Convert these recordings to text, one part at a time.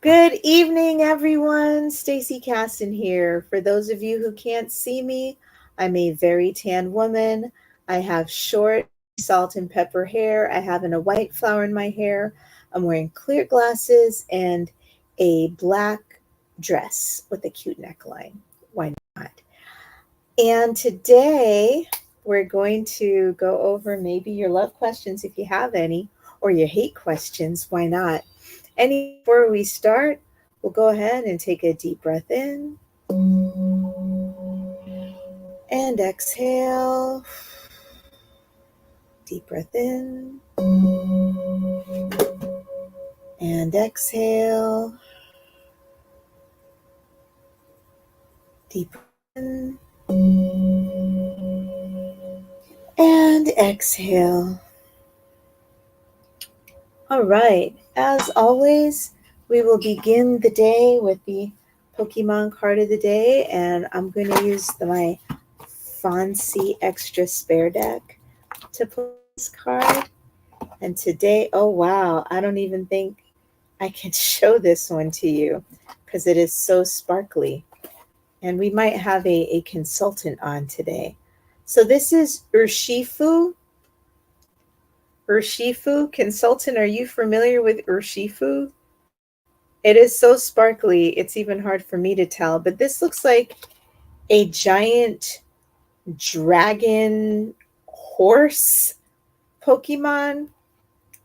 Good evening, everyone. Stacy Caston here. For those of you who can't see me, I'm a very tan woman. I have short salt and pepper hair. I have a white flower in my hair. I'm wearing clear glasses and a black dress with a cute neckline. Why not? And today we're going to go over maybe your love questions if you have any, or your hate questions. Why not? And before we start, we'll go ahead and take a deep breath in and exhale. Deep breath in and exhale. Deep breath in and exhale. All right, as always, we will begin the day with the Pokemon card of the day, and I'm going to use my Fancy Extra Spare deck to pull this card. And today, oh wow, I don't even think I can show this one to you because it is so sparkly. And we might have a consultant on today. So this is Urshifu. Urshifu consultant, are you familiar with Urshifu? It is so sparkly, it's even hard for me to tell, but this looks like a giant dragon horse Pokemon.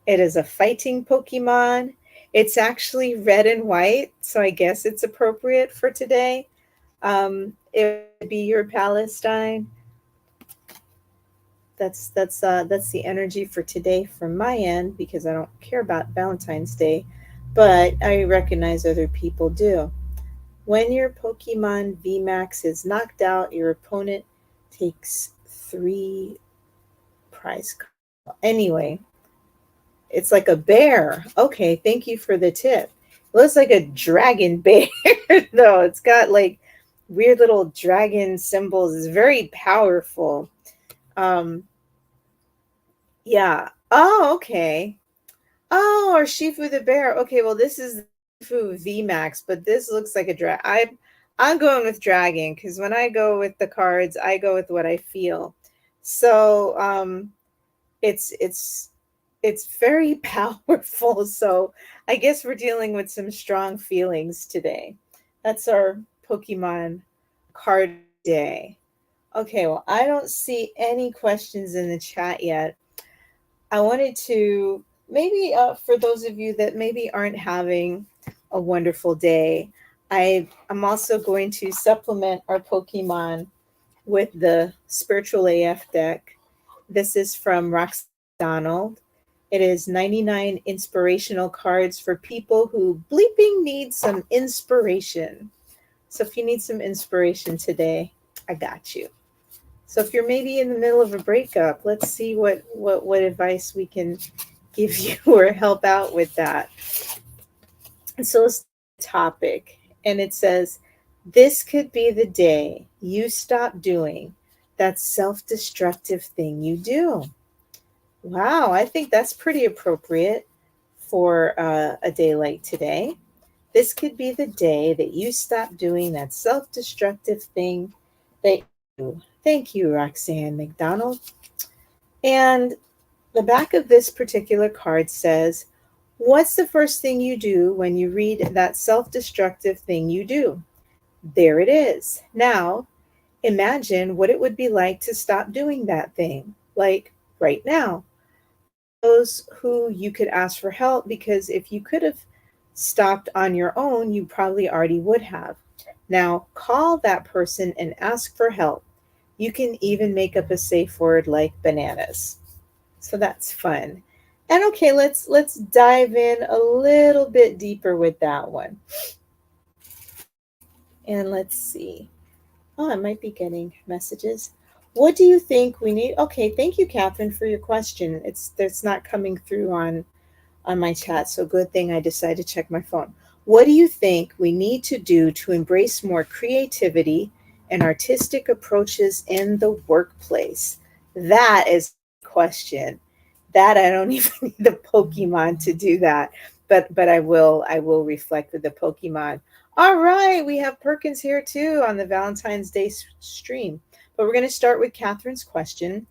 It is a fighting Pokemon. It's actually red and white, so I guess it's appropriate for today. It would be your Palestine. That's the energy for today from my end because I don't care about Valentine's Day, but I recognize other people do. When your Pokemon VMAX is knocked out, your opponent takes 3 prize cards. Anyway, it's like a bear. Okay, thank you for the tip. It looks like a dragon bear, though. It's got like weird little dragon symbols. It's very powerful. Yeah. Oh, okay. Oh, or Shifu the bear. Okay, well, this is Shifu VMAX, but this looks like a dragon. I'm going with dragon because when I go with the cards, I go with what I feel. So it's very powerful. So I guess we're dealing with some strong feelings today. That's our Pokemon card day. Okay, well, I don't see any questions in the chat yet. I wanted to maybe for those of you that maybe aren't having a wonderful day, I'm also going to supplement our Pokemon with the Spiritual AF deck. This is from Roxanne Donald. It is 99 inspirational cards for people who bleeping need some inspiration. So if you need some inspiration today, I got you. So if you're maybe in the middle of a breakup, let's see what advice we can give you or help out with that. And so it's the topic, and it says, this could be the day you stop doing that self-destructive thing you do. Wow, I think that's pretty appropriate for a day like today. This could be the day that you stop doing that self-destructive thing that you do. Thank you, Roxanne McDonald. And the back of this particular card says, what's the first thing you do when you read that self-destructive thing you do? There it is. Now, imagine what it would be like to stop doing that thing, like right now. Those who you could ask for help, because if you could have stopped on your own, you probably already would have. Now, call that person and ask for help. You can even make up a safe word like bananas. So that's fun. And okay, let's dive in a little bit deeper with that one. And let's see. Oh, I might be getting messages. What do you think we need? Okay, thank you, Catherine, for your question. It's not coming through on my chat, so good thing I decided to check my phone. What do you think we need to do to embrace more creativity and artistic approaches in the workplace? That is the question. That I don't even need the Pokemon to do that. but I will reflect with the Pokemon. All right, we have Perkins here too on the Valentine's Day stream. But we're going to start with Catherine's question.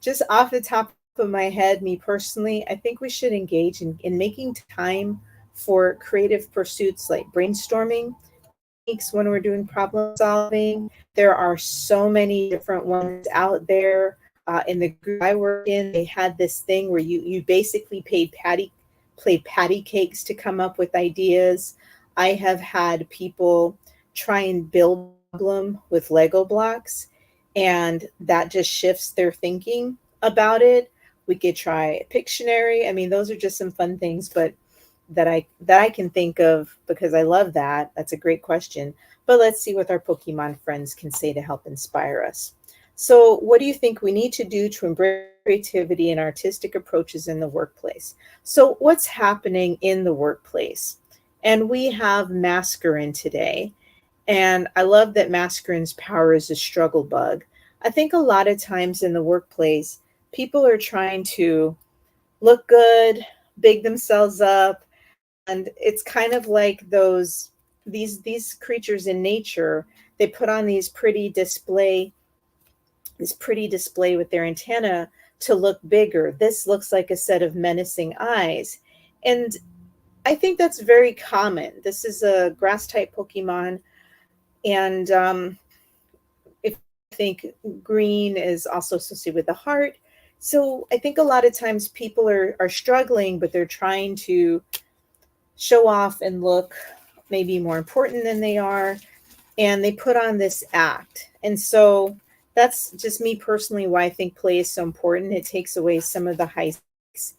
Just off the top of my head, me personally, I think we should engage in making time for creative pursuits like brainstorming techniques when we're doing problem solving. There are so many different ones out there. In the group I work in, they had this thing where you basically played patty cakes to come up with ideas. I have had people try and build a problem with Lego blocks, and that just shifts their thinking about it. We could try Pictionary. I mean, those are just some fun things, but that I can think of because I love that. That's a great question. But let's see what our Pokemon friends can say to help inspire us. So, what do you think we need to do to embrace creativity and artistic approaches in the workplace? So, what's happening in the workplace? And we have Mascarin today. And I love that Mascarin's power is a struggle bug. I think a lot of times in the workplace, people are trying to look good, big themselves up, and it's kind of like these creatures in nature. They put on this pretty display with their antenna to look bigger. This looks like a set of menacing eyes, and I think that's very common. This is a grass type Pokemon, and if I think green is also associated with the heart. So I think a lot of times people are struggling, but they're trying to show off and look maybe more important than they are, and they put on this act. And so that's just me personally why I think play is so important. It takes away some of the high stakes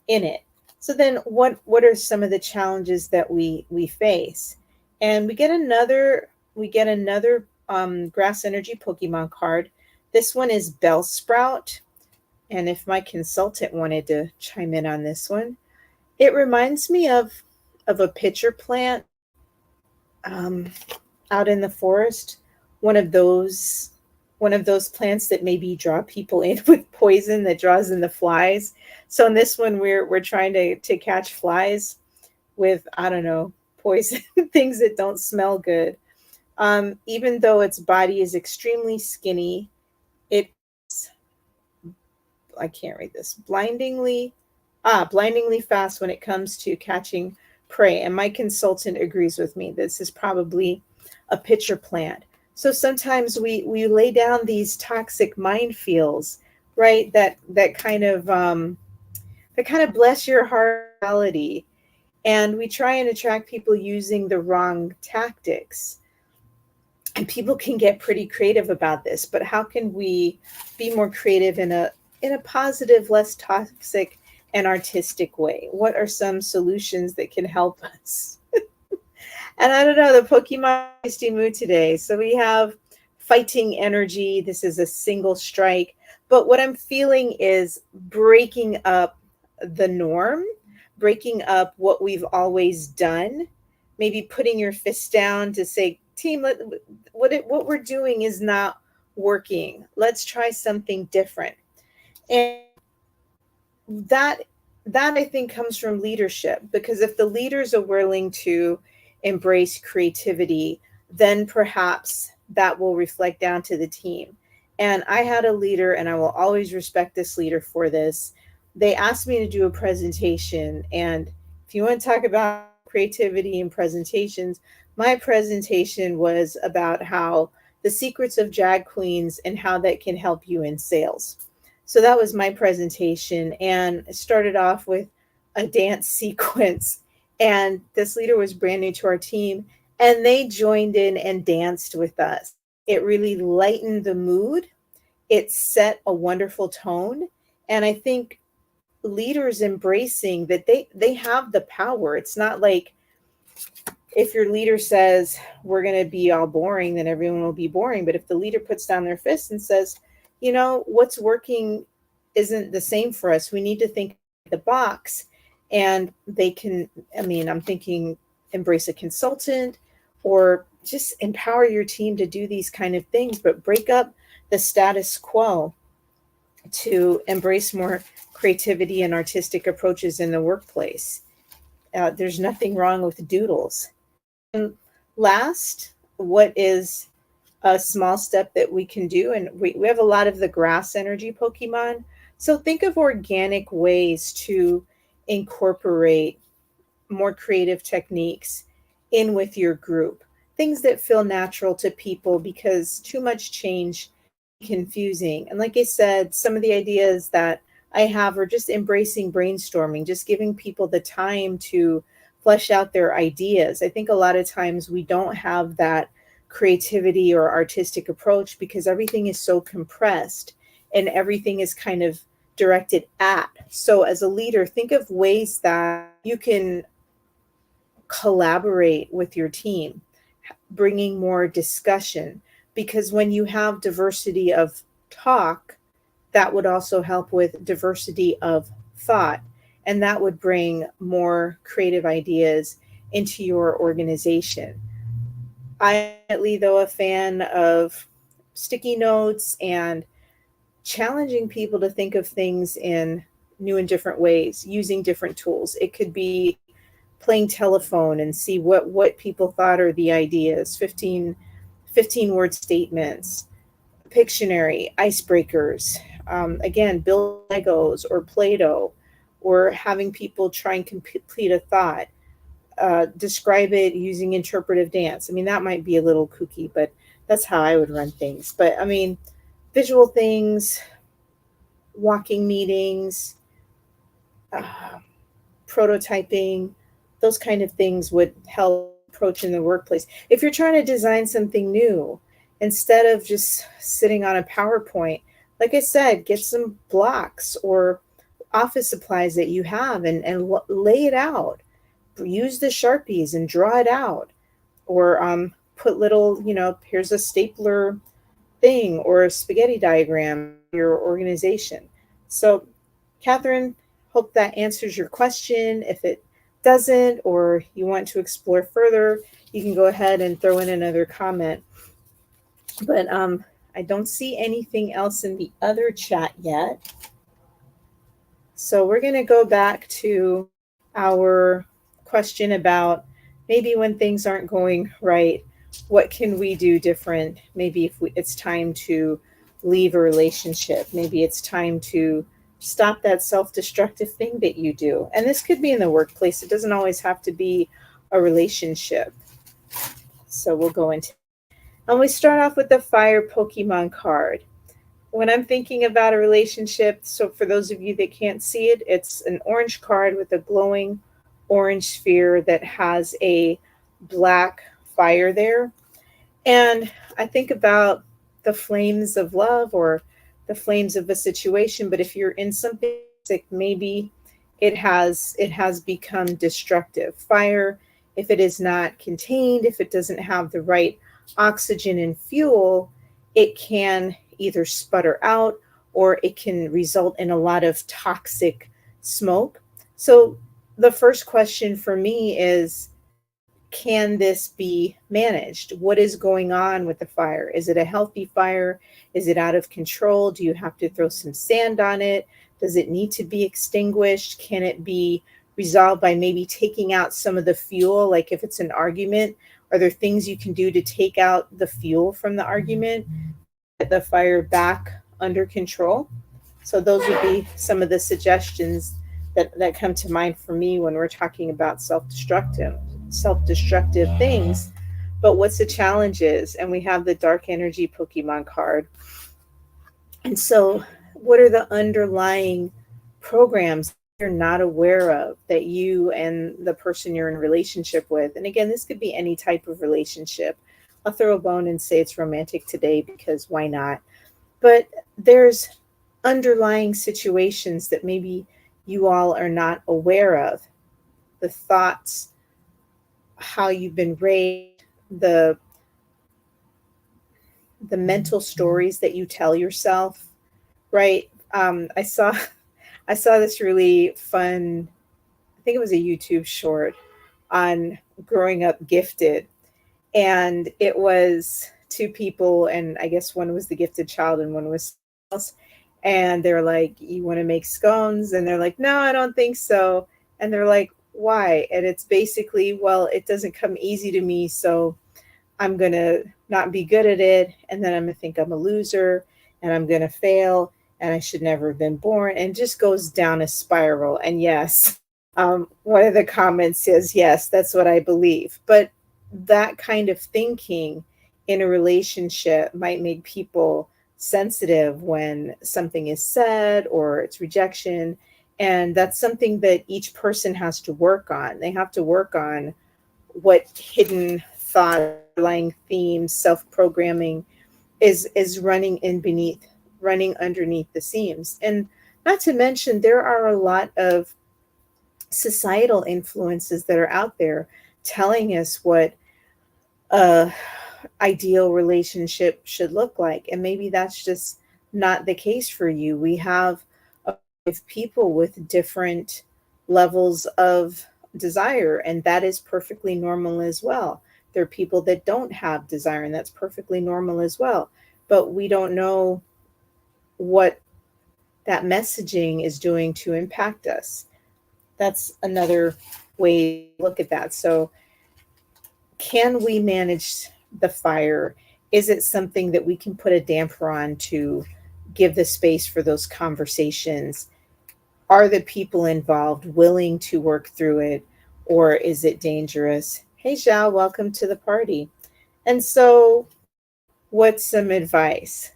in it. So then what are some of the challenges that we face? And we get another grass energy Pokemon card. This one is Bellsprout. And if my consultant wanted to chime in on this one, it reminds me of a pitcher plant um, out in the forest. One of those plants that maybe draw people in with poison that draws in the flies. So in this one, we're trying to catch flies with, I don't know, poison things that don't smell good. Even though its body is extremely skinny, it's, I can't read this, blindingly fast when it comes to catching prey. And my consultant agrees with me. This is probably a pitcher plant. So sometimes we lay down these toxic minefields, right? That kind of bless your heart reality. And we try and attract people using the wrong tactics. And people can get pretty creative about this, but how can we be more creative in a positive, less toxic and artistic way? What are some solutions that can help us? And I don't know, the Pokemon Misty Mood today. So we have fighting energy. This is a single strike. But what I'm feeling is breaking up the norm, breaking up what we've always done, maybe putting your fist down to say, team, what we're doing is not working. Let's try something different. And that I think comes from leadership, because if the leaders are willing to embrace creativity, then perhaps that will reflect down to the team. And I had a leader, and I will always respect this leader for this. They asked me to do a presentation, and if you want to talk about creativity and presentations, my presentation was about how the secrets of Jag Queens and how that can help you in sales. So that was my presentation, and it started off with a dance sequence. And this leader was brand new to our team, and they joined in and danced with us. It really lightened the mood. It set a wonderful tone. And I think leaders embracing that they have the power. It's not like if your leader says we're going to be all boring, then everyone will be boring. But if the leader puts down their fist and says, what's working isn't the same for us, we need to think outside the box. And they can, I'm thinking embrace a consultant or just empower your team to do these kind of things, but break up the status quo to embrace more creativity and artistic approaches in the workplace. There's nothing wrong with doodles. And last, what is a small step that we can do? And we have a lot of the grass energy Pokemon. So think of organic ways to incorporate more creative techniques in with your group. Things that feel natural to people, because too much change is confusing. And like I said, some of the ideas that I have are just embracing brainstorming, just giving people the time to flesh out their ideas. I think a lot of times we don't have that creativity or artistic approach because everything is so compressed and everything is kind of directed at. So as a leader, think of ways that you can collaborate with your team, bringing more discussion. Because when you have diversity of talk, that would also help with diversity of thought. And that would bring more creative ideas into your organization. I'm definitely, though, a fan of sticky notes and challenging people to think of things in new and different ways, using different tools. It could be playing telephone and see what people thought are the ideas, 15 word statements, Pictionary, icebreakers, again, build Legos or Play-Doh, or having people try and complete a thought, describe it using interpretive dance. I mean, that might be a little kooky, but that's how I would run things. But I mean, visual things, walking meetings, uh, prototyping, those kind of things would help approach in the workplace. If you're trying to design something new, instead of just sitting on a PowerPoint, like I said, get some blocks or office supplies that you have and lay it out. Use the Sharpies and draw it out. Or put little, here's a stapler thing or a spaghetti diagram for your organization. So, Catherine, hope that answers your question. If it doesn't, or you want to explore further, you can go ahead and throw in another comment. But I don't see anything else in the other chat yet. So we're going to go back to our question about maybe when things aren't going right, what can we do different? Maybe if it's time to leave a relationship, maybe it's time to stop that self-destructive thing that you do. And this could be in the workplace. It doesn't always have to be a relationship. So we'll go into, and we start off with the fire Pokemon card. When I'm thinking about a relationship, so for those of you that can't see it, it's an orange card with a glowing orange sphere that has a black fire there. And I think about the flames of love or the flames of a situation, but if you're in something toxic, maybe it has become destructive. Fire, if it is not contained, if it doesn't have the right oxygen and fuel, it can either sputter out or it can result in a lot of toxic smoke. So the first question for me is, can this be managed? What is going on with the fire? Is it a healthy fire? Is it out of control? Do you have to throw some sand on it? Does it need to be extinguished? Can it be resolved by maybe taking out some of the fuel? Like if it's an argument, are there things you can do to take out the fuel from the argument, get the fire back under control? So those would be some of the suggestions that come to mind for me when we're talking about self-destructive things. But what's the challenge is, and we have the dark energy Pokemon card. And so what are the underlying programs you're not aware of that you and the person you're in a relationship with? And again, this could be any type of relationship. I'll throw a bone and say it's romantic today because why not? But there's underlying situations that maybe you all are not aware of. The thoughts, how you've been raised, the mental stories that you tell yourself, right? I saw this really fun, I think it was a YouTube short on growing up gifted. And it was two people, and I guess one was the gifted child and one was else. And they're like, you want to make scones? And they're like, no, I don't think so. And they're like, Why? And it's basically, well, it doesn't come easy to me, so I'm going to not be good at it. And then I'm going to think I'm a loser and I'm going to fail and I should never have been born. And just goes down a spiral. And yes, one of the comments says, yes, that's what I believe. But that kind of thinking in a relationship might make people sensitive when something is said or it's rejection. And that's something that each person has to work on. They have to work on what hidden thought, underlying themes, self-programming is running underneath the seams. And not to mention, there are a lot of societal influences that are out there telling us what a ideal relationship should look like. And maybe that's just not the case for you. We have with people with different levels of desire, and that is perfectly normal as well. There are people that don't have desire, and that's perfectly normal as well. But we don't know what that messaging is doing to impact us. That's another way to look at that. So, can we manage the fire? Is it something that we can put a damper on to give the space for those conversations? Are the people involved willing to work through it, or is it dangerous? Hey, Zhao, welcome to the party. And so, what's some advice?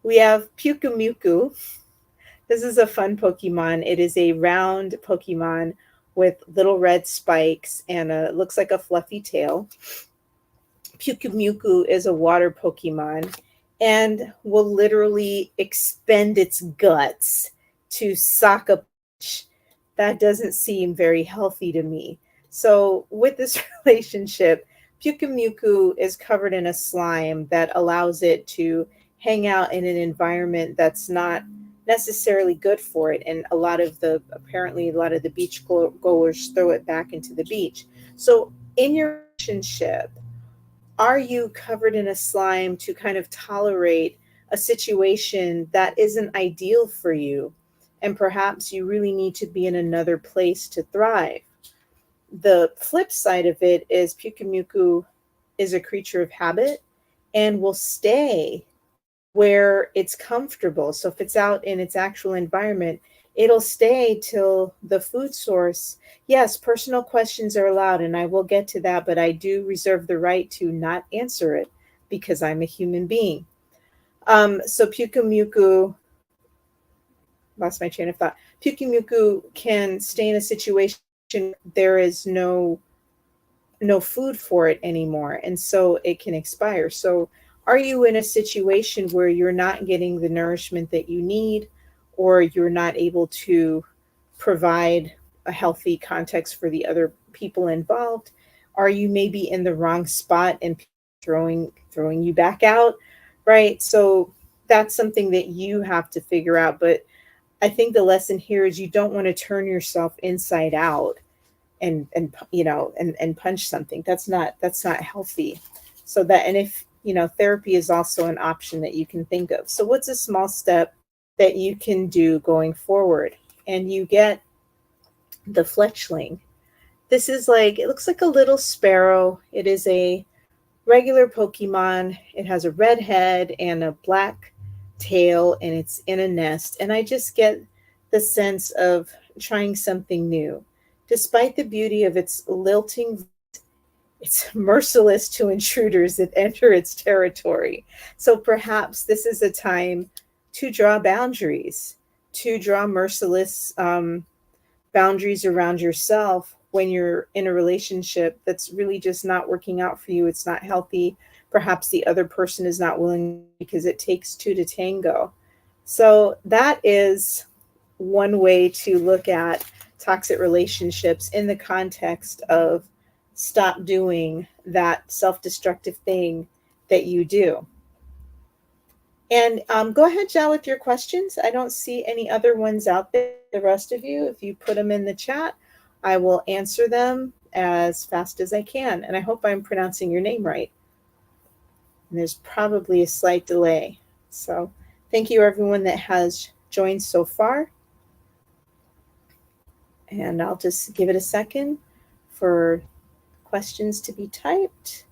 We have Pyukumuku. This is a fun Pokemon. It is a round Pokemon with little red spikes and looks like a fluffy tail. Pyukumuku is a water Pokemon and will literally expend its guts to sock a punch. That doesn't seem very healthy to me. So, with this relationship, Pyukumuku is covered in a slime that allows it to hang out in an environment that's not necessarily good for it. And apparently, a lot of the beach goers throw it back into the beach. So, in your relationship, are you covered in a slime to kind of tolerate a situation that isn't ideal for you? And perhaps you really need to be in another place to thrive. The flip side of it is Pyukumuku is a creature of habit and will stay where it's comfortable. So if it's out in its actual environment, it'll stay till the food source. Yes, personal questions are allowed, and I will get to that, but I do reserve the right to not answer it because I'm a human being. So Pyukumuku, lost my train of thought. Pyukumuku can stay in a situation there is no food for it anymore, and so it can expire. So are you in a situation where you're not getting the nourishment that you need, or you're not able to provide a healthy context for the other people involved? Are you maybe in the wrong spot and throwing you back out? Right? So that's something that you have to figure out. But I think the lesson here is you don't want to turn yourself inside out and punch something. That's not healthy. So that, and if therapy is also an option that you can think of. So what's a small step that you can do going forward? And you get the fletchling. This is like, it looks like a little sparrow. It is a regular Pokemon. It has a red head and a black tail, and it's in a nest. And I just get the sense of trying something new. Despite the beauty of its lilting, it's merciless to intruders that enter its territory. So perhaps this is a time to draw boundaries, to draw merciless boundaries around yourself when you're in a relationship that's really just not working out for you. It's not healthy. Perhaps the other person is not willing, because it takes two to tango. So that is one way to look at toxic relationships in the context of stop doing that self-destructive thing that you do. And go ahead, Jal, with your questions. I don't see any other ones out there. The rest of you, if you put them in the chat, I will answer them as fast as I can. And I hope I'm pronouncing your name right. And there's probably a slight delay. So thank you, everyone that has joined so far. And I'll just give it a second for questions to be typed.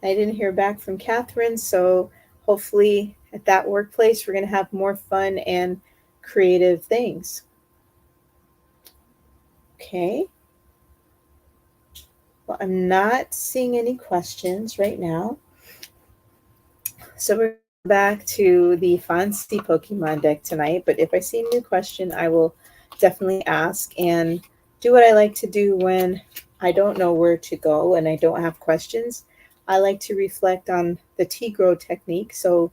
I didn't hear back from Catherine, so hopefully at that workplace we're going to have more fun and creative things. Okay. Well, I'm not seeing any questions right now. So we're back to the fancy Pokemon deck tonight, but if I see a new question, I will definitely ask and do what I like to do when I don't know where to go and I don't have questions. I like to reflect on the T-Grow technique. So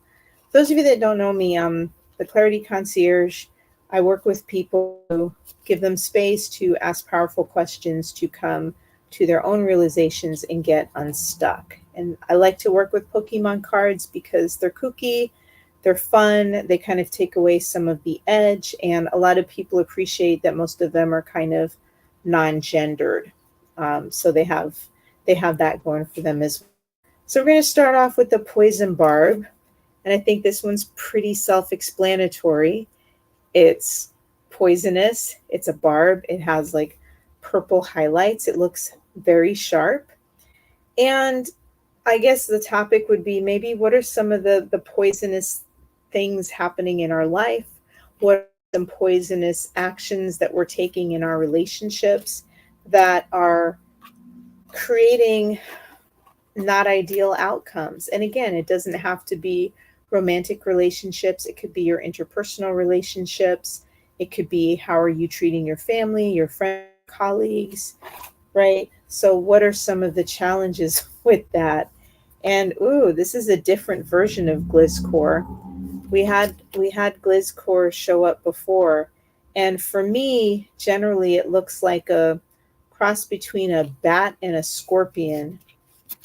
those of you that don't know me, the Clarity Concierge. I work with people to give them space to ask powerful questions, to come to their own realizations and get unstuck. And I like to work with Pokemon cards because they're kooky, they're fun, they kind of take away some of the edge, and a lot of people appreciate that most of them are kind of non-gendered. So they have that going for them as well. So we're going to start off with the Poison Barb. And I think this one's pretty self-explanatory. It's poisonous. It's a barb. It has like purple highlights. It looks very sharp. And I guess the topic would be maybe what are some of the poisonous things happening in our life? What are some poisonous actions that we're taking in our relationships that are creating not ideal outcomes? And again, it doesn't have to be romantic relationships. It could be your interpersonal relationships. It could be how are you treating your family, your friends, colleagues, right? So what are some of the challenges with that? And ooh, this is a different version of Gliscor. We had Gliscor show up before, and for me, generally it looks like a cross between a bat and a scorpion.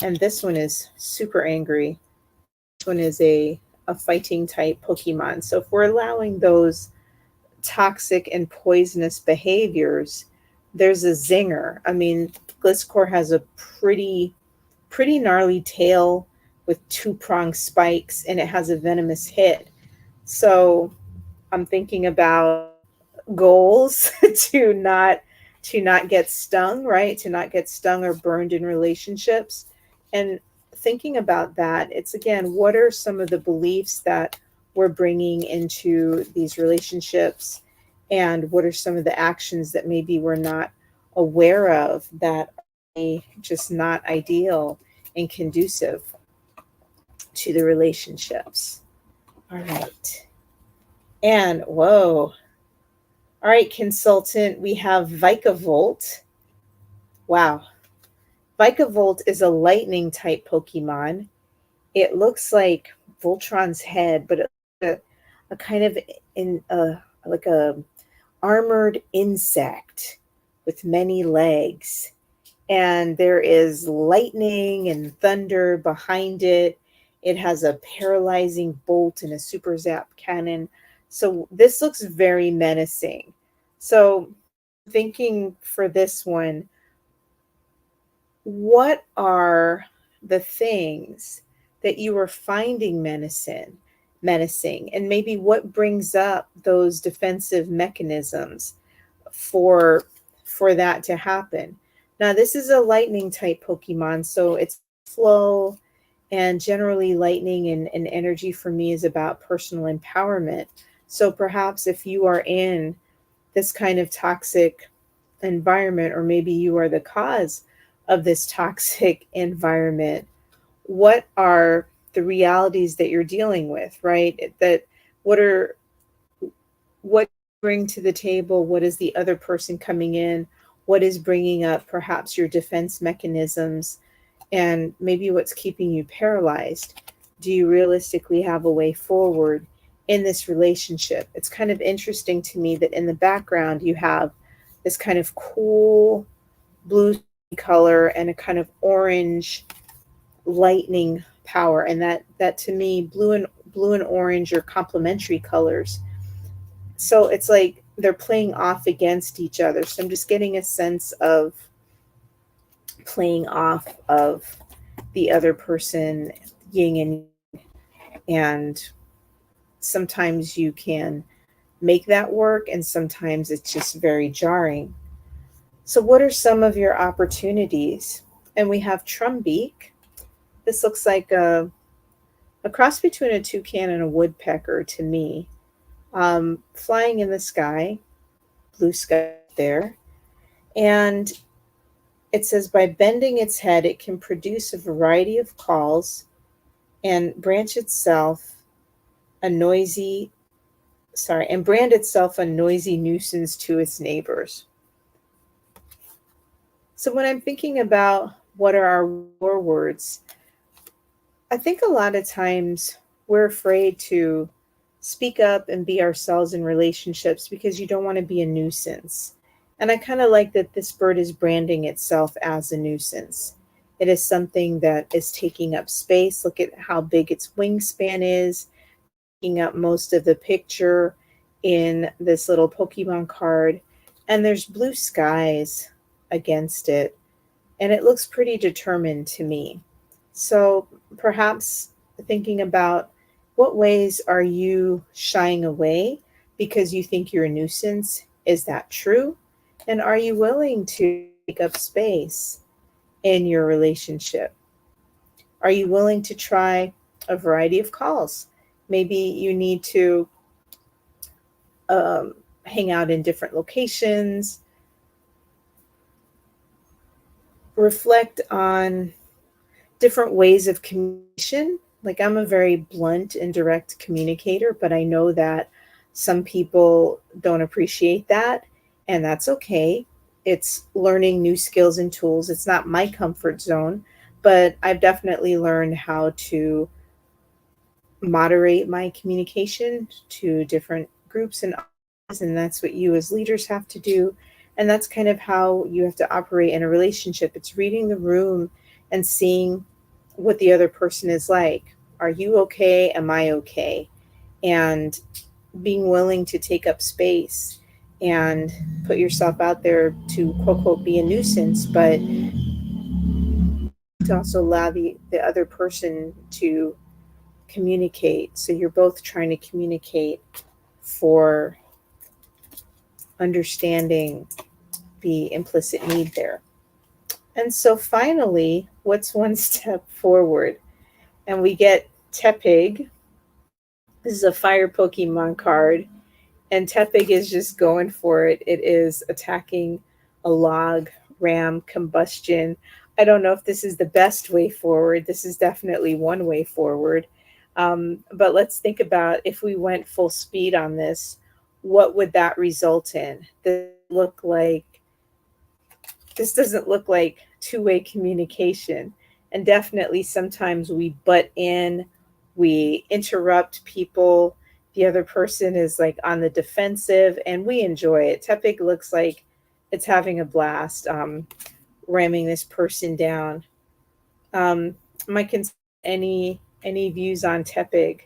And this one is super angry. This one is a fighting type Pokemon. So if we're allowing those toxic and poisonous behaviors, there's a zinger. I mean, Gliscor has a pretty gnarly tail with two-pronged spikes, and it has a venomous hit. So I'm thinking about goals to not get stung, right? To not get stung or burned in relationships. And thinking about that, it's again, what are some of the beliefs that we're bringing into these relationships? And what are some of the actions that maybe we're not aware of that are just not ideal and conducive to the relationships? All right. And whoa. All right, consultant, we have Vikavolt. Wow. Vikavolt is a lightning type Pokemon. It looks like Voltron's head, but a kind of in like a armored insect with many legs. And there is lightning and thunder behind it. It has a paralyzing bolt and a super zap cannon. So this looks very menacing. So thinking for this one, what are the things that you are finding menacing, and maybe what brings up those defensive mechanisms for that to happen? Now, this is a lightning type Pokemon, so it's flow, and generally lightning and energy for me is about personal empowerment. So perhaps if you are in this kind of toxic environment, or maybe you are the cause of this toxic environment, what are the realities that you're dealing with, right? That what bring to the table? What is the other person coming in? What is bringing up perhaps your defense mechanisms, and maybe what's keeping you paralyzed? Do you realistically have a way forward in this relationship? It's kind of interesting to me that in the background you have this kind of cool blue color and a kind of orange lightning power, and that to me, blue and orange are complementary colors. So it's like they're playing off against each other. So I'm just getting a sense of playing off of the other person, yin and yang. And sometimes you can make that work, and sometimes it's just very jarring. So, what are some of your opportunities? And we have Trumbeak. This looks like a cross between a toucan and a woodpecker to me, flying in the sky, blue sky there. And it says by bending its head, it can produce a variety of calls and branch itself a noisy, and brand itself a noisy nuisance to its neighbors. So when I'm thinking about what are our war words, I think a lot of times we're afraid to speak up and be ourselves in relationships because you don't want to be a nuisance. And I kind of like that this bird is branding itself as a nuisance. It is something that is taking up space. Look at how big its wingspan is, taking up most of the picture in this little Pokemon card. And there's blue skies against it. And it looks pretty determined to me. So perhaps thinking about what ways are you shying away because you think you're a nuisance? Is that true? And are you willing to take up space in your relationship? Are you willing to try a variety of calls? Maybe you need to hang out in different locations, reflect on different ways of communication. Like I'm a very blunt and direct communicator, but I know that some people don't appreciate that, and that's okay. It's learning new skills and tools. It's not my comfort zone, but I've definitely learned how to moderate my communication to different groups and others, and that's what you as leaders have to do. And that's kind of how you have to operate in a relationship. It's reading the room and seeing what the other person is like. Are you okay? Am I okay? And being willing to take up space and put yourself out there to quote quote be a nuisance, but to also allow the other person to communicate. So you're both trying to communicate for understanding the implicit need there. And so finally, what's one step forward? And we get Tepig. This is a fire Pokemon card. And Tepig is just going for it. It is attacking a log, ram, combustion. I don't know if this is the best way forward. This is definitely one way forward. But let's think about if we went full speed on this, what would that result in? This doesn't look like two-way communication. And definitely sometimes we butt in, we interrupt people. The other person is like on the defensive, and we enjoy it. Tepig looks like it's having a blast, ramming this person down. My any views on Tepig?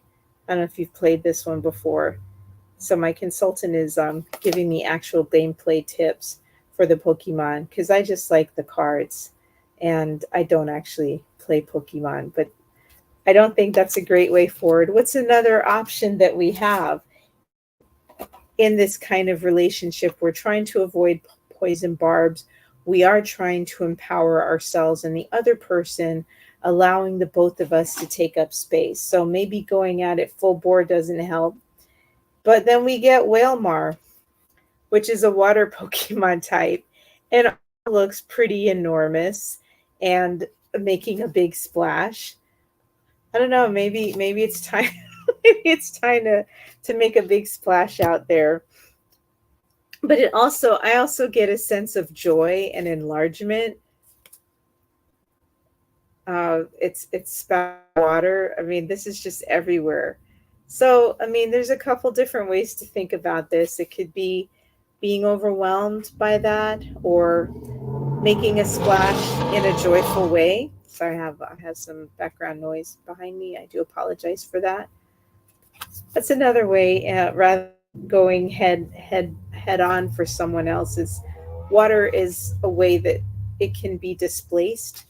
I don't know if you've played this one before. So my consultant is giving me actual gameplay tips for the Pokemon because I just like the cards, and I don't actually play Pokemon, but I don't think that's a great way forward. What's another option that we have in this kind of relationship? We're trying to avoid poison barbs. We are trying to empower ourselves and the other person, allowing the both of us to take up space. So maybe going at it full bore doesn't help. But then we get Whalmar, which is a water Pokemon type, and it looks pretty enormous and making a big splash. I don't know, maybe it's time maybe it's time to make a big splash out there. But I also get a sense of joy and enlargement. It's spout water. I mean, this is just everywhere. So, I mean, there's a couple different ways to think about this. It could be being overwhelmed by that, or making a splash in a joyful way. Sorry, I have some background noise behind me. I do apologize for that. That's another way, rather than going head on for someone else's. Water is a way that it can be displaced.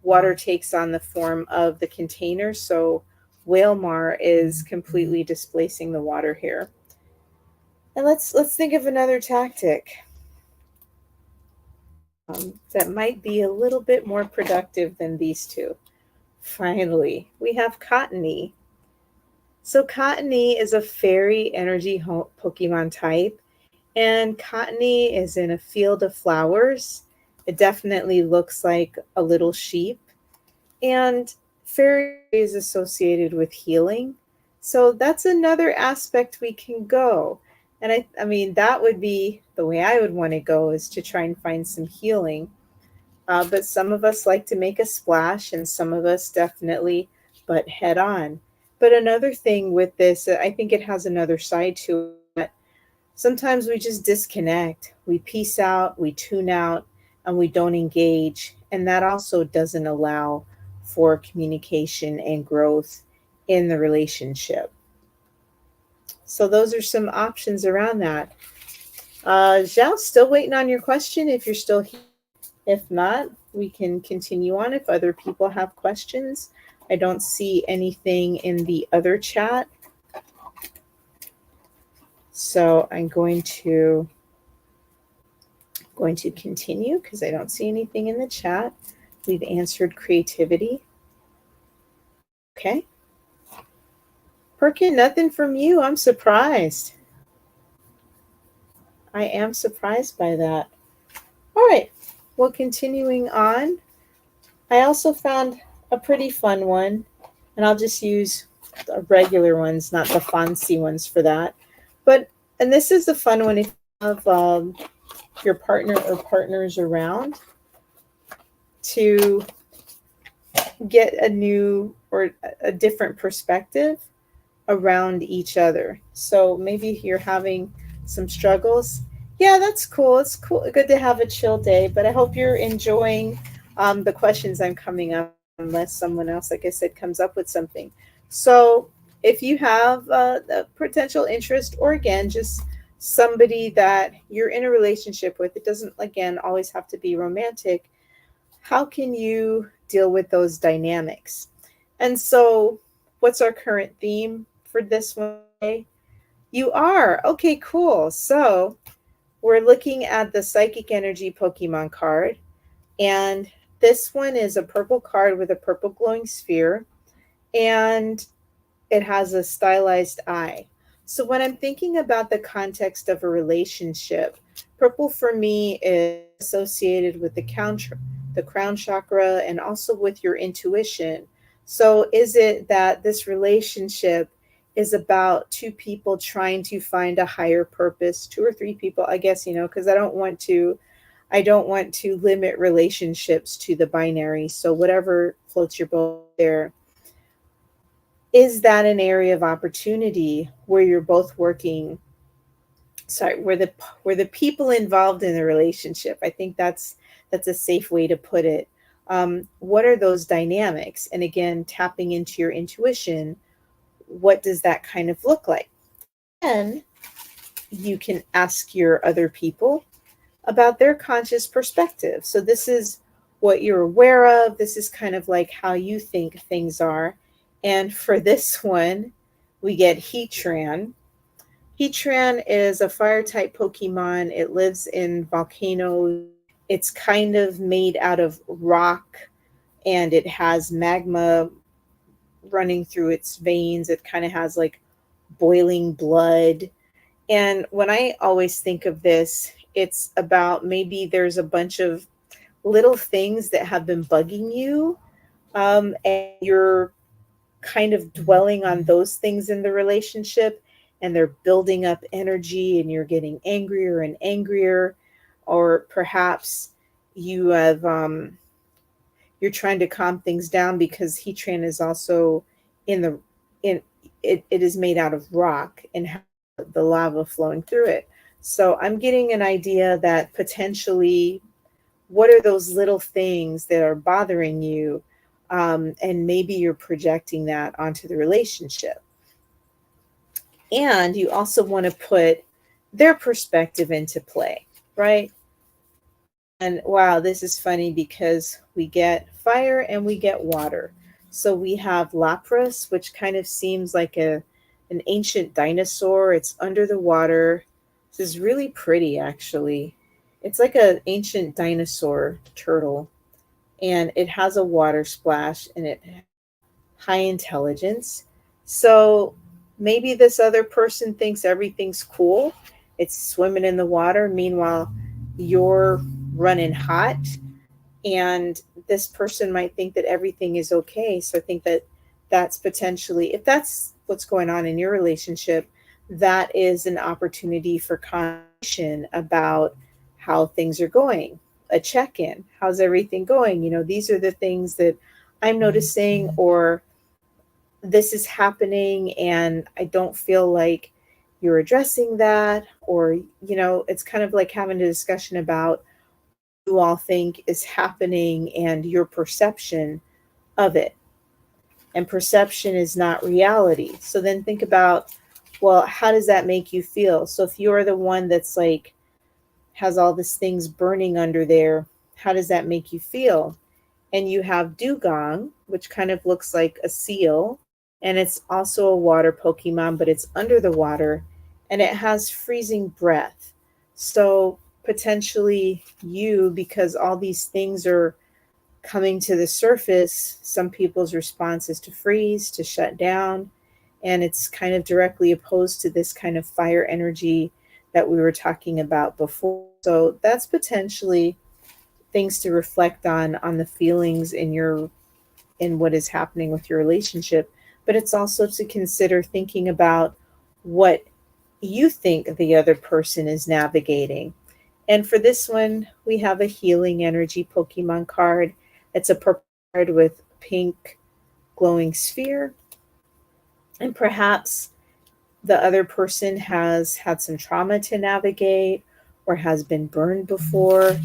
Water takes on the form of the container, so Whalmar is completely displacing the water here. And let's think of another tactic that might be a little bit more productive than these two. Finally, we have Cottony. So Cottony is a fairy energy Pokemon type, and Cottony is in a field of flowers. It definitely looks like a little sheep, and fairy is associated with healing. So that's another aspect we can go. And I mean, that would be the way I would want to go, is to try and find some healing. But some of us like to make a splash, and some of us definitely butt head on. But another thing with this, I think it has another side to it. Sometimes we just disconnect, we peace out, we tune out, and we don't engage. And that also doesn't allow for communication and growth in the relationship. So, those are some options around that. Zhao, still waiting on your question if you're still here. If not, we can continue on if other people have questions. I don't see anything in the other chat. So I'm going to continue because I don't see anything in the chat. We've answered creativity. Okay. Perkin, nothing from you. I'm surprised. I am surprised by that. All right. Well, continuing on, I also found a pretty fun one, and I'll just use the regular ones, not the fancy ones for that. And this is the fun one if you have your partner or partners around, to get a new or a different perspective around each other. So maybe you're having some struggles. Yeah, that's cool. It's cool. Good to have a chill day, but I hope you're enjoying the questions I'm coming up, unless someone else, like I said, comes up with something. So if you have a potential interest, or again, just somebody that you're in a relationship with, it doesn't, again, always have to be romantic. How can you deal with those dynamics? And so, what's our current theme for this one? You are. Okay, cool. So, we're looking at the Psychic Energy Pokemon card. And this one is a purple card with a purple glowing sphere. And it has a stylized eye. So when I'm thinking about the context of a relationship, purple for me is associated with the crown chakra, and also with your intuition. So is it that this relationship is about two people trying to find a higher purpose, two or three people, I guess, because I don't want to limit relationships to the binary. So whatever floats your boat there. Is that an area of opportunity where you're both working? Sorry, where the people involved in the relationship. I think that's a safe way to put it. What are those dynamics? And again, tapping into your intuition, what does that kind of look like? And you can ask your other people about their conscious perspective. So this is what you're aware of. This is kind of like how you think things are. And for this one, we get Heatran. Heatran is a fire type Pokemon. It lives in volcanoes. It's kind of made out of rock, and it has magma running through its veins. It kind of has like boiling blood. And when I always think of this, it's about maybe there's a bunch of little things that have been bugging you, and you're kind of dwelling on those things in the relationship, and they're building up energy, and you're getting angrier and angrier. Or perhaps you have you're trying to calm things down, because Heatran is also in it is made out of rock and has the lava flowing through it. So I'm getting an idea that potentially, what are those little things that are bothering you? And maybe you're projecting that onto the relationship. And you also want to put their perspective into play, right? And wow, this is funny because we get fire and we get water. So we have Lapras, which kind of seems like an ancient dinosaur. It's under the water. This is really pretty, actually. It's like an ancient dinosaur turtle, and it has a water splash, and it high intelligence. So maybe this other person thinks everything's cool. It's swimming in the water. Meanwhile, you're running hot, and this person might think that everything is okay. So I think that that's potentially, if that's what's going on in your relationship, that is an opportunity for conversation about how things are going, a check in. How's everything going? These are the things that I'm noticing, or this is happening, and I don't feel like you're addressing that. Or, it's kind of like having a discussion about you all think is happening and your perception of it. And perception is not reality. So then think about, well, how does that make you feel? So if you're the one that's like has all these things burning under there, how does that make you feel? And you have Dugong, which kind of looks like a seal, and it's also a water Pokemon, but it's under the water, and it has freezing breath. So potentially you, because all these things are coming to the surface, some people's response is to freeze, to shut down, and it's kind of directly opposed to this kind of fire energy that we were talking about before. So that's potentially things to reflect on the feelings in what is happening with your relationship. But it's also to consider thinking about what you think the other person is navigating. And for this one, we have a healing energy Pokemon card. It's a purple card with pink glowing sphere. And perhaps the other person has had some trauma to navigate or has been burned before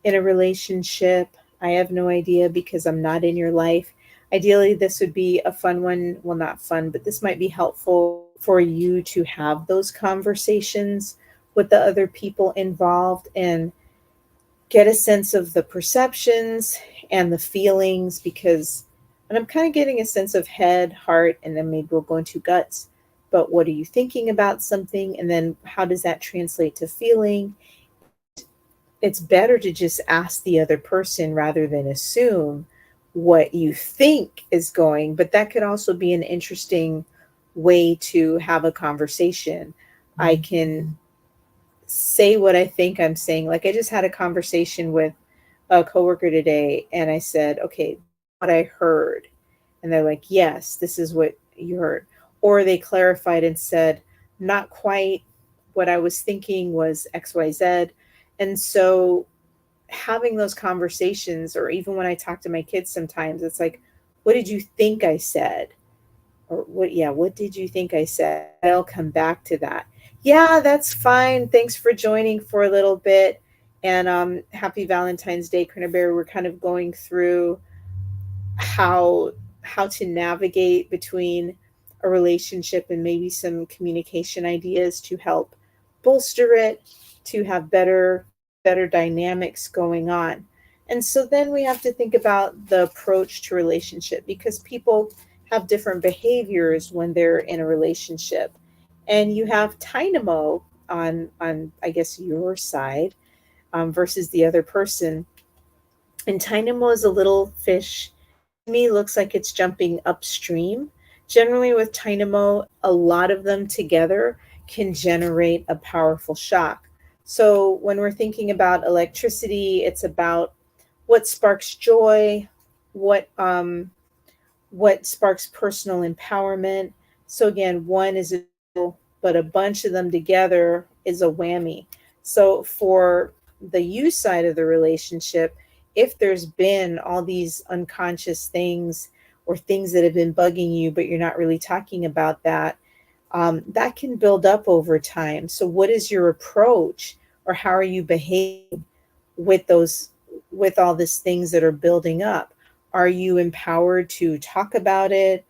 in a relationship. I have no idea because I'm not in your life. Ideally, this would be a fun one. Well, not fun, but this might be helpful for you to have those conversations with the other people involved and get a sense of the perceptions and the feelings. Because, and I'm kind of getting a sense of head, heart, and then maybe we'll go into guts. But what are you thinking about something? And then how does that translate to feeling? It's better to just ask the other person rather than assume what you think is going. But that could also be an interesting way to have a conversation. I can say what I think I'm saying. Like I just had a conversation with a coworker today, and I said, okay, what I heard. And they're like, yes, this is what you heard. Or they clarified and said, not quite, what I was thinking was XYZ. And so having those conversations, or even when I talk to my kids sometimes, it's like, what did you think I said? Or what did you think I said? I'll come back to that. Yeah, that's fine. Thanks for joining for a little bit. And happy Valentine's Day, Cranberry. We're kind of going through how to navigate between a relationship and maybe some communication ideas to help bolster it, to have better dynamics going on. And so then we have to think about the approach to relationship, because people have different behaviors when they're in a relationship. And you have Dynamo on I guess your side, versus the other person. And Dynamo is a little fish. To me, looks like it's jumping upstream. Generally, with Dynamo, a lot of them together can generate a powerful shock. So when we're thinking about electricity, it's about what sparks joy, what what sparks personal empowerment. So again, one is a, but a bunch of them together is a whammy. So for the you side of the relationship, if there's been all these unconscious things or things that have been bugging you, but you're not really talking about that, that can build up over time. So what is your approach, or how are you behaving with with all these things that are building up? Are you empowered to talk about it?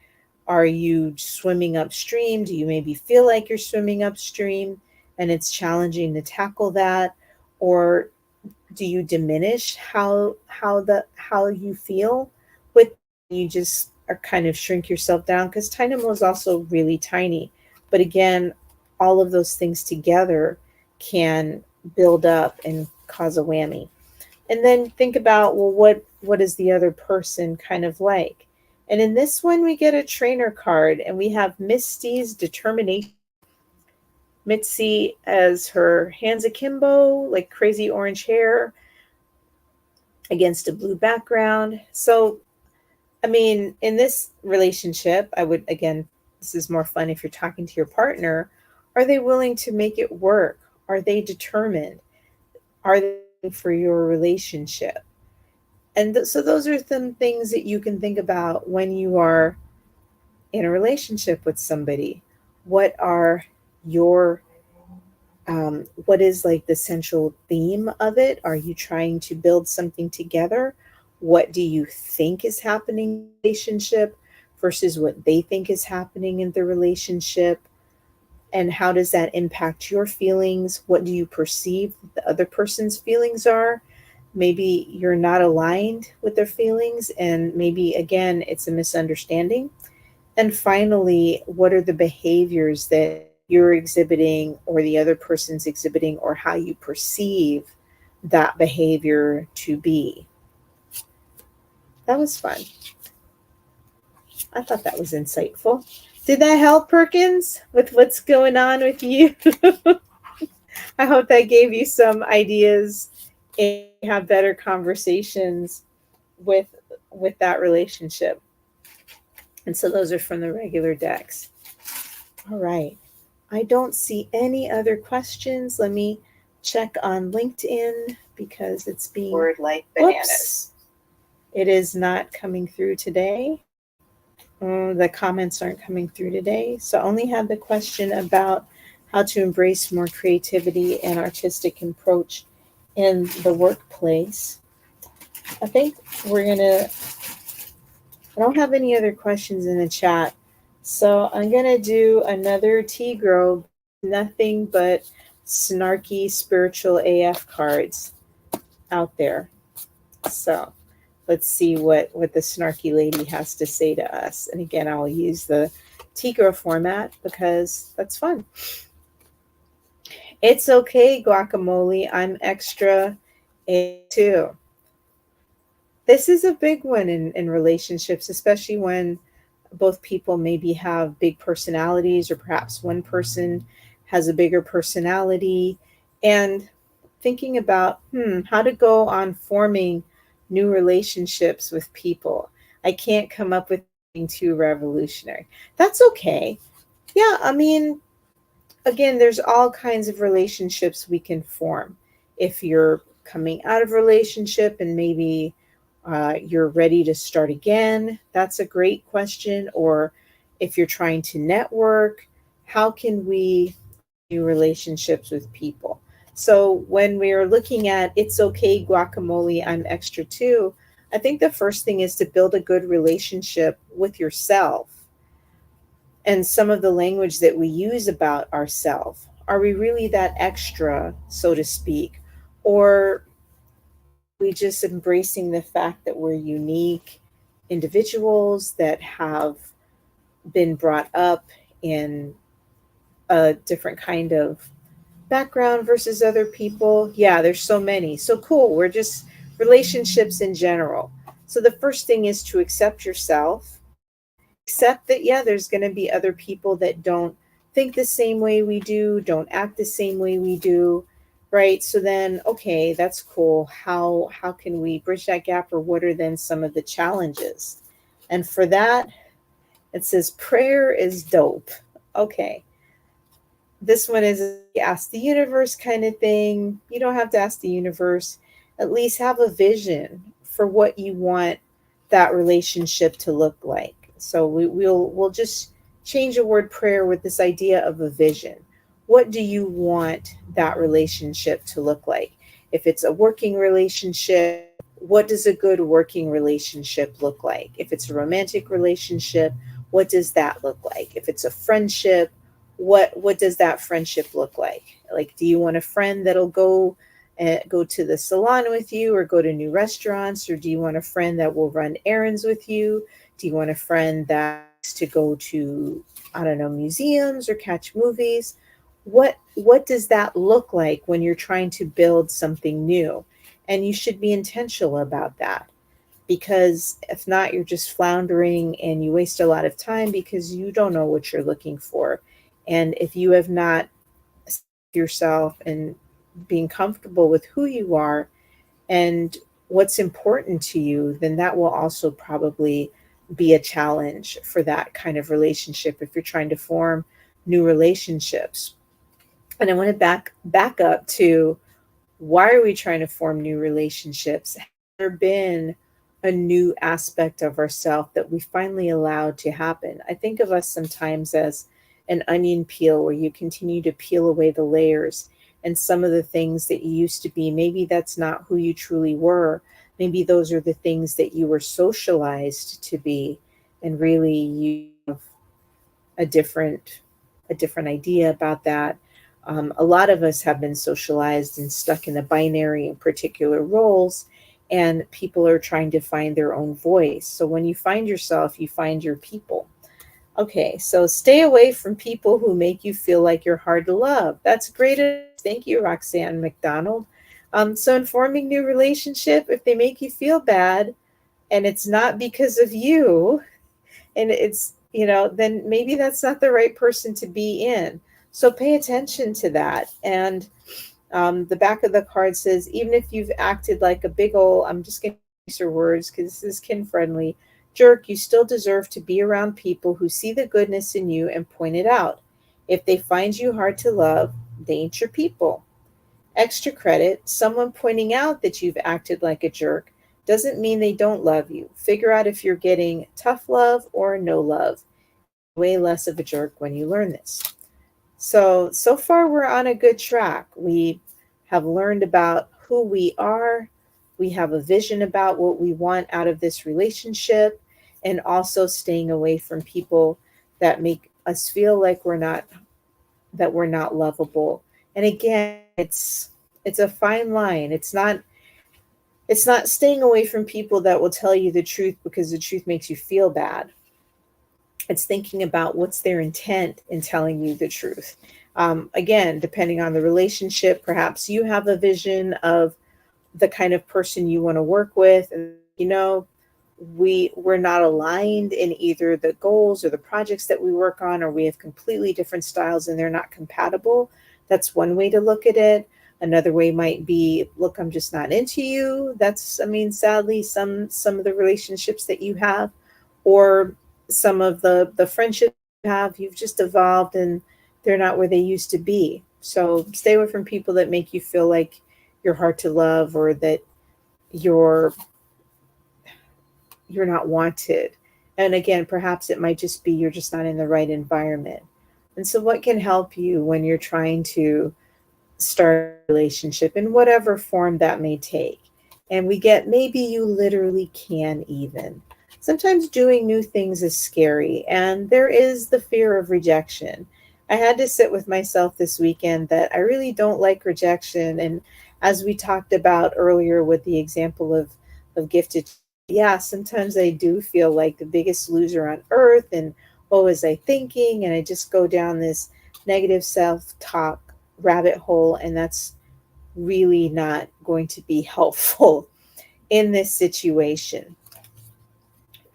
Are you swimming upstream? Do you maybe feel like you're swimming upstream and it's challenging to tackle that? Or do you diminish how you feel with, you just are kind of shrink yourself down? Because Dynamo is also really tiny. But again, all of those things together can build up and cause a whammy. And then think about, well, what is the other person kind of like? And in this one, we get a trainer card, and we have Misty's determination. Mitzi as her hands akimbo, like crazy orange hair against a blue background. So, I mean, in this relationship, I would, again, this is more fun if you're talking to your partner. Are they willing to make it work? Are they determined? Are they for your relationship? And so those are some things that you can think about when you are in a relationship with somebody. What are your what is like the central theme of it? Are you trying to build something together? What do you think is happening in the relationship versus what they think is happening in the relationship? And how does that impact your feelings? What do you perceive the other person's feelings are? Maybe you're not aligned with their feelings, and maybe again, it's a misunderstanding. And finally, what are the behaviors that you're exhibiting or the other person's exhibiting, or how you perceive that behavior to be? That was fun. I thought that was insightful. Did that help, Perkins, with what's going on with you? I hope that gave you some ideas and have better conversations with that relationship. And so those are from the regular decks. All right. I don't see any other questions. Let me check on LinkedIn because it's being Word like bananas. Oops. It is not coming through today. The comments aren't coming through today. So I only have the question about how to embrace more creativity and artistic approach in the workplace. I think we're going to, I don't have any other questions in the chat. So I'm going to do another Tigro, nothing but snarky spiritual AF cards out there. So let's see what the snarky lady has to say to us. And again, I'll use the Tigro format because that's fun. It's okay, guacamole. I'm extra A too. This is a big one in relationships, especially when both people maybe have big personalities, or perhaps one person has a bigger personality, and thinking about how to go on forming new relationships with people. I can't come up with anything too revolutionary. That's okay. Yeah, I mean, again, there's all kinds of relationships we can form. If you're coming out of a relationship and maybe you're ready to start again, that's a great question. Or if you're trying to network, how can we do relationships with people? So when we're looking at It's Okay, Guacamole, I'm extra too, I think the first thing is to build a good relationship with yourself and some of the language that we use about ourselves. Are we really that extra, so to speak? Or we just embracing the fact that we're unique individuals that have been brought up in a different kind of background versus other people? Yeah, there's so many. So cool. We're just relationships in general. So the first thing is to accept yourself, accept that, yeah, there's going to be other people that don't think the same way we do, don't act the same way we do, right? So then, okay, that's cool. How can we bridge that gap, or what are then some of the challenges? And for that, it says prayer is dope. Okay. This one is ask the universe kind of thing. You don't have to ask the universe. At least have a vision for what you want that relationship to look like. So we'll just change the word prayer with this idea of a vision. What do you want that relationship to look like? If it's a working relationship, what does a good working relationship look like? If it's a romantic relationship, what does that look like? If it's a friendship, what does that friendship look like? Like, do you want a friend that'll go to the salon with you, or go to new restaurants? Or do you want a friend that will run errands with you? Do you want a friend that's to go to, I don't know, museums or catch movies? what does that look like when you're trying to build something new? And you should be intentional about that, because if not, you're just floundering and you waste a lot of time because you don't know what you're looking for. And if you have not yourself and being comfortable with who you are and what's important to you, then that will also probably be a challenge for that kind of relationship if you're trying to form new relationships. And I want to back up to, why are we trying to form new relationships? Has there been a new aspect of ourselves that we finally allowed to happen? I think of us sometimes as an onion peel, where you continue to peel away the layers, and some of the things that you used to be, maybe that's not who you truly were. Maybe those are the things that you were socialized to be, and really you have a different idea about that. A lot of us have been socialized and stuck in the binary and particular roles, and people are trying to find their own voice. So when you find yourself, you find your people. Okay, so stay away from people who make you feel like you're hard to love. That's great advice. Thank you, Roxanne McDonald. So in forming new relationship, if they make you feel bad and it's not because of you, and it's, then maybe that's not the right person to be in. So pay attention to that. And the back of the card says, even if you've acted like a big ol', I'm just going to use your words because this is kin friendly, jerk, you still deserve to be around people who see the goodness in you and point it out. If they find you hard to love, they ain't your people. Extra credit, someone pointing out that you've acted like a jerk doesn't mean they don't love you. Figure out if you're getting tough love or no love. Way less of a jerk when you learn this. So far we're on a good track. We have learned about who we are. We have a vision about what we want out of this relationship, and also staying away from people that make us feel like we're not lovable. And again, it's a fine line. It's not staying away from people that will tell you the truth because the truth makes you feel bad. It's thinking about what's their intent in telling you the truth. Again, depending on the relationship, perhaps you have a vision of the kind of person you want to work with, and we're not aligned in either the goals or the projects that we work on, or we have completely different styles and they're not compatible. That's one way to look at it. Another way might be, look, I'm just not into you. That's, I mean, sadly, some of the relationships that you have, or some of the friendships you have, you've just evolved and they're not where they used to be. So stay away from people that make you feel like you're hard to love, or that you're you're not wanted. And again, perhaps it might just be you're just not in the right environment. And so what can help you when you're trying to start a relationship in whatever form that may take? And we get, maybe you literally can even. Sometimes doing new things is scary, and there is the fear of rejection. I had to sit with myself this weekend that I really don't like rejection. And as we talked about earlier with the example of gifted, yeah, sometimes I do feel like the biggest loser on earth. And what was I thinking? And I just go down this negative self talk rabbit hole. And that's really not going to be helpful in this situation.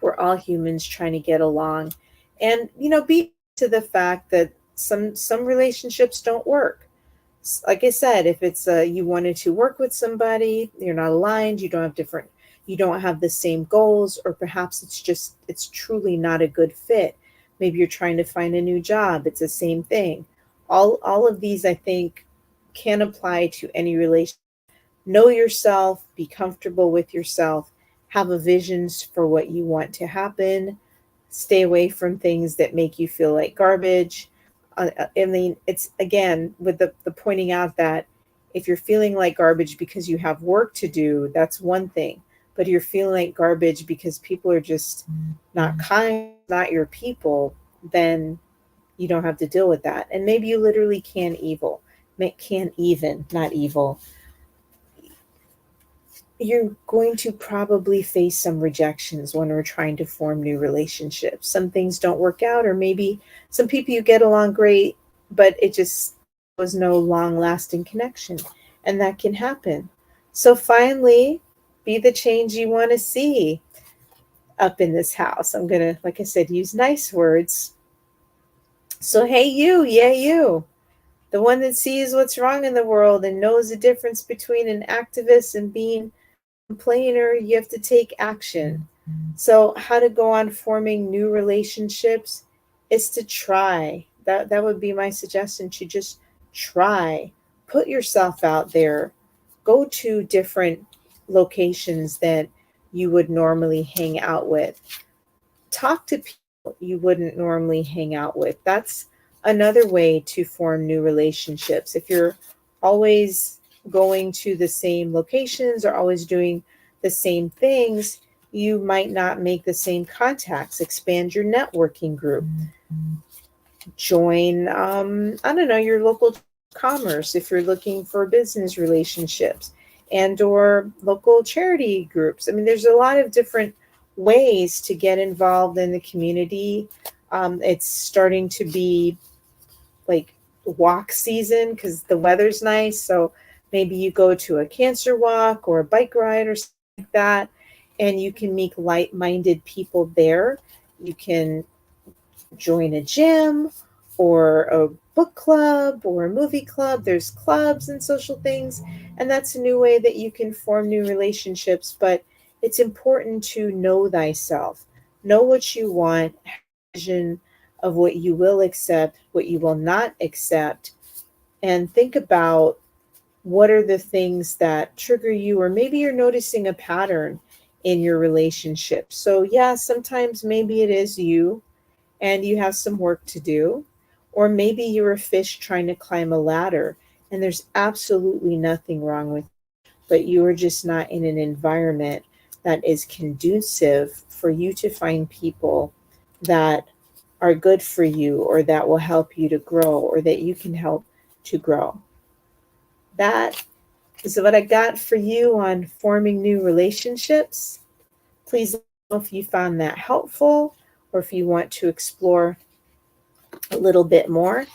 We're all humans trying to get along, and be to the fact that some relationships don't work. Like I said, if it's you wanted to work with somebody, you're not aligned, you don't have the same goals, or perhaps it's truly not a good fit. Maybe you're trying to find a new job, it's the same thing. All of these, I think, can apply to any relationship. Know yourself, be comfortable with yourself, have a visions for what you want to happen, stay away from things that make you feel like garbage. I mean, it's again with the pointing out that if you're feeling like garbage because you have work to do, that's one thing. But you're feeling like garbage because people are just not kind, not your people, then you don't have to deal with that. And maybe you literally can even, not evil, you're going to probably face some rejections when we're trying to form new relationships. Some things don't work out, or maybe some people you get along great, but it just was no long lasting connection. And that can happen. So finally, be the change you want to see up in this house. I'm going to, like I said, use nice words. So, hey, you, yeah, you, the one that sees what's wrong in the world and knows the difference between an activist and being a complainer, you have to take action. So, how to go on forming new relationships is to try. That would be my suggestion, to just try. Put yourself out there. Go to different locations that you would normally hang out with. Talk to people you wouldn't normally hang out with. That's another way to form new relationships. If you're always going to the same locations or always doing the same things, you might not make the same contacts. Expand your networking group. Join, I don't know, your local commerce if you're looking for business relationships, and or local charity groups. I mean, there's a lot of different ways to get involved in the community. It's starting to be like walk season because the weather's nice. So maybe you go to a cancer walk or a bike ride or something like that, and you can meet like-minded people there. You can join a gym or a book club or a movie club. There's clubs and social things, and that's a new way that you can form new relationships. But it's important to know thyself, know what you want, have a vision of what you will accept, what you will not accept, and think about what are the things that trigger you, or maybe you're noticing a pattern in your relationship. So yeah, sometimes maybe it is you and you have some work to do. Or maybe you're a fish trying to climb a ladder and there's absolutely nothing wrong with it, but you are just not in an environment that is conducive for you to find people that are good for you or that will help you to grow or that you can help to grow. That is what I got for you on forming new relationships. Please let me know if you found that helpful or if you want to explore a little bit more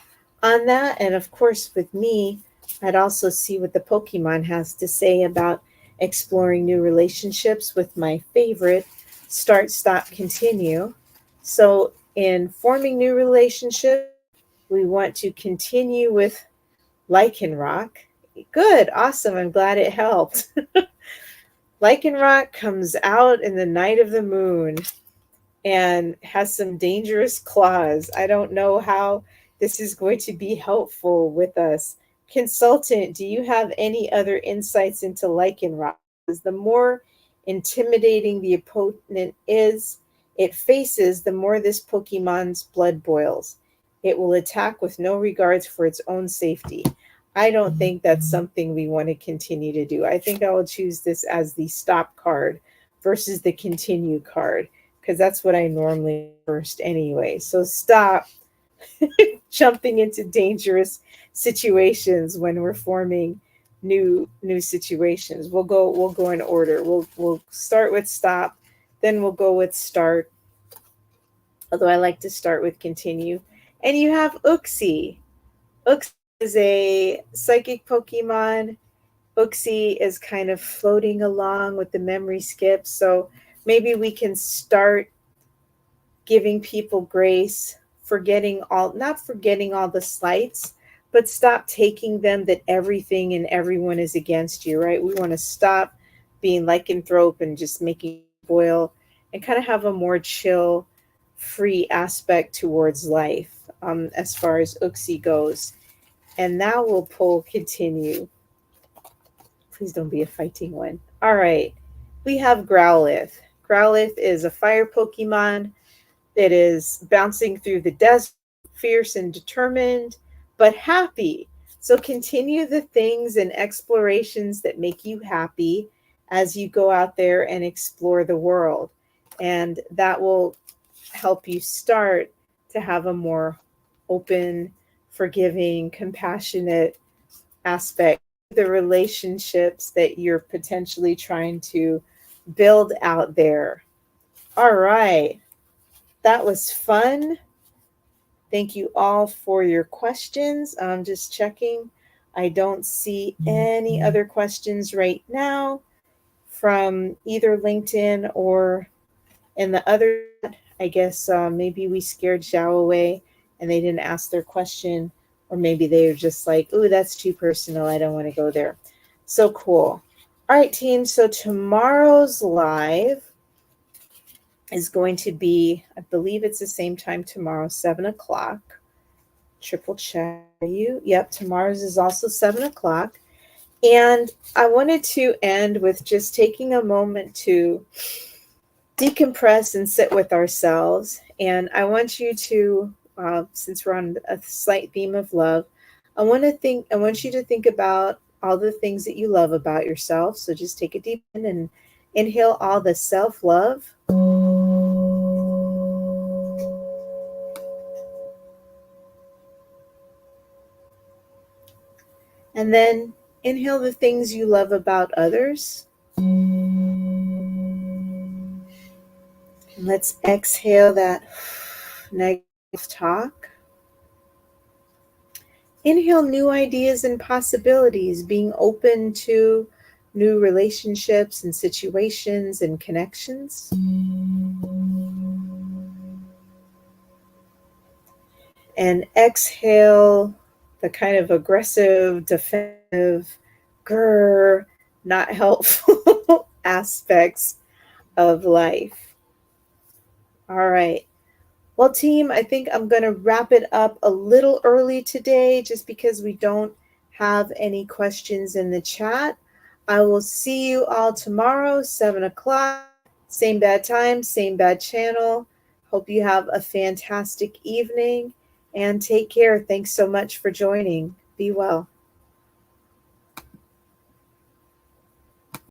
on that. And of course, with me, I'd also see what the Pokemon has to say about exploring new relationships with my favorite start, stop, continue. So, in forming new relationships, we want to continue with Lycanroc. Good, awesome. I'm glad it helped. Lycanroc comes out in the night of the moon and has some dangerous claws. I don't know how this is going to be helpful with us. Consultant, do you have any other insights into Lycanroc? Because the more intimidating the opponent is, it faces, the more this Pokemon's blood boils. It will attack with no regards for its own safety. I don't think that's something we want to continue to do. I think I will choose this as the stop card versus the continue card, because that's what I normally first anyway. So stop jumping into dangerous situations when we're forming new situations. We'll go in order. We'll start with stop, then we'll go with start. Although I like to start with continue. And you have Uxie. Uxie is a psychic Pokemon. Uxie is kind of floating along with the memory skip. So maybe we can start giving people grace, not forgetting all the slights, but stop taking them that everything and everyone is against you, right? We want to stop being lycanthrope and just making boil and kind of have a more chill, free aspect towards life as far as Uxie goes. And now we'll pull continue. Please don't be a fighting one. All right. We have Growlithe. Growlithe is a fire Pokemon. It is bouncing through the desert, fierce and determined, but happy. So continue the things and explorations that make you happy as you go out there and explore the world. And that will help you start to have a more open, forgiving, compassionate aspect to the relationships that you're potentially trying to build out there. All right. That was fun. Thank you all for your questions. I'm just checking. I don't see any other questions right now from either LinkedIn or in the other. I guess maybe we scared Zhao away and they didn't ask their question, or maybe they were just like, ooh, that's too personal. I don't want to go there. So cool. All right, team. So tomorrow's live is going to be, I believe it's the same time tomorrow, 7 o'clock. Triple check you. Yep, tomorrow's is also 7 o'clock. And I wanted to end with just taking a moment to decompress and sit with ourselves. And I want you to, since we're on a slight theme of love, I want you to think about all the things that you love about yourself. So just take a deep in and inhale all the self-love. And then inhale the things you love about others. And let's exhale that negative talk. Inhale new ideas and possibilities, being open to new relationships and situations and connections. And exhale the kind of aggressive, defensive, grr, not helpful aspects of life. All right. Well, team, I think I'm going to wrap it up a little early today just because we don't have any questions in the chat. I will see you all tomorrow, 7 o'clock. Same bad time, same bad channel. Hope you have a fantastic evening and take care. Thanks so much for joining. Be well.